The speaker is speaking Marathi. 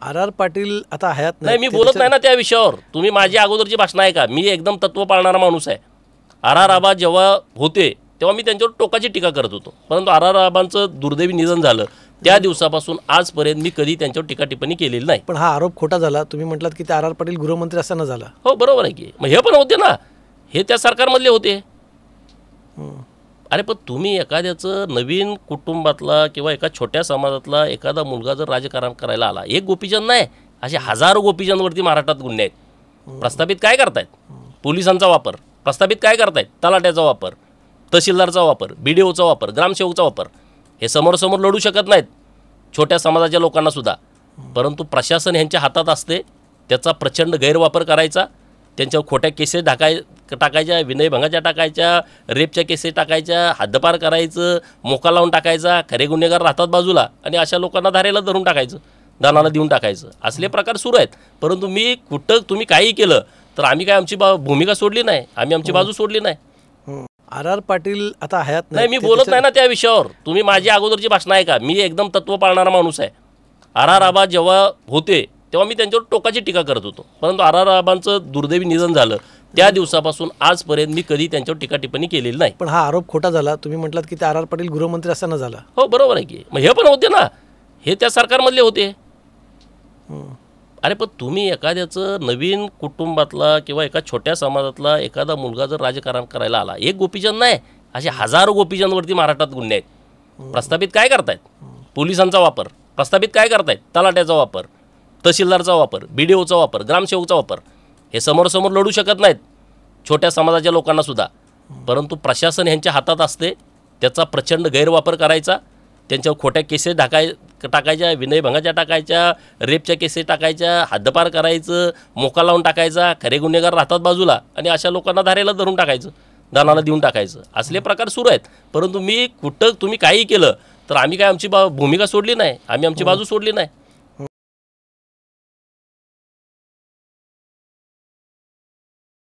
आर पाटील आता हयात नाही, मी बोलत नाही ना त्या विषयावर. तुम्ही माझी अगोदरची भाषण आहे का? मी एकदम तत्व पाळणारा माणूस आहे. आबा जेव्हा होते तेव्हा मी त्यांच्यावर टोकाची टीका करत होतो, परंतु आबांचं दुर्दैवी निधन झालं त्या दिवसापासून आजपर्यंत मी कधी त्यांच्यावर टीका टिप्पणी केलेली नाही. पण हा आरोप खोटा झाला. तुम्ही म्हटलात की ते पाटील गृहमंत्री असताना झाला. हो, बरोबर आहे की. मग हे पण होते ना, हे त्या सरकारमधले होते. अरे पण तुम्ही एखाद्याचं नवीन कुटुंबातला किंवा एका छोट्या समाजातला एखादा मुलगा जर राजकारण करायला आला, एक गोपीचंद नाही, असे हजारो गोपीचंदवरती महाराष्ट्रात गुन्हे आहेत. प्रस्थापित काय करतायत? पोलिसांचा वापर. प्रस्थापित काय करतायत? तलाट्याचा वापर, तहसीलदारचा वापर, BDOचा वापर, ग्रामसेवकचा वापर. हे समोरासमोर लढू शकत नाहीत छोट्या समाजाच्या लोकांना सुद्धा, परंतु प्रशासन यांच्या हातात असते. त्याचा प्रचंड गैरवापर करायचा, त्यांच्यावर खोट्या केसेस टाकायच्या, विनयभंगाच्या टाकायच्या, रेपच्या केसेस टाकायच्या, हद्दपार करायचं, मोका लावून टाकायचा, खरे गुन्हेगार राहतात बाजूला आणि अशा लोकांना धारेला धरून टाकायचं, दानाला देऊन टाकायचं. असले प्रकार सुरू आहेत. परंतु मी कुठं तुम्ही काही केलं तर आम्ही काय आमची भूमिका सोडली नाही, आम्ही आमची बाजू सोडली नाही. पाटील आता हयात नाही, मी बोलत नाही ना त्या विषयावर. तुम्ही माझी अगोदरची भाषण आहे का? मी एकदम तत्व पाळणारा माणूस आहे. आबा जेव्हा होते तेव्हा मी त्यांच्यावर टोकाची टीका करत होतो, परंतु आबांचं दुर्दैवी निधन झालं त्या दिवसापासून आजपर्यंत मी कधी त्यांच्यावर टीका टिप्पणी केलेली नाही. पण हा आरोप खोटा झाला. तुम्ही म्हटलात की ते पाटील गृहमंत्री असताना झाला. हो, बरोबर आहे की. मग हे पण होते ना, हे त्या सरकारमधले होते. अरे पण तुम्ही एखाद्याचं नवीन कुटुंबातला किंवा एका छोट्या समाजातला एखादा मुलगा जर राजकारण करायला आला, एक गोपीचंद नाही, असे हजारो गोपीचंदवरती महाराष्ट्रात गुन्हे आहेत. प्रस्थापित काय करतायत? पोलिसांचा वापर. प्रस्थापित काय करतायत? तलाट्याचा वापर, तहसीलदारचा वापर, BDOचा वापर, ग्रामसेवकचा वापर. हे समोरासमोर लढू शकत नाहीत छोट्या समाजाच्या लोकांना सुद्धा, परंतु प्रशासन यांच्या हातात असते. त्याचा प्रचंड गैरवापर करायचा, त्यांच्यावर खोट्या केसेस टाकायच्या, विनयभंगाच्या टाकायच्या, रेपच्या केसेस टाकायच्या, हद्दपार करायचं, मोका लावून टाकायचा, खरे गुन्हेगार राहतात बाजूला आणि अशा लोकांना धारेला धरून टाकायचं, दानाला देऊन टाकायचं. असले प्रकार सुरू आहेत. परंतु मी कुठं तुम्ही काही केलं तर आम्ही काय आमची भूमिका सोडली नाही, आम्ही आमची बाजू सोडली नाही.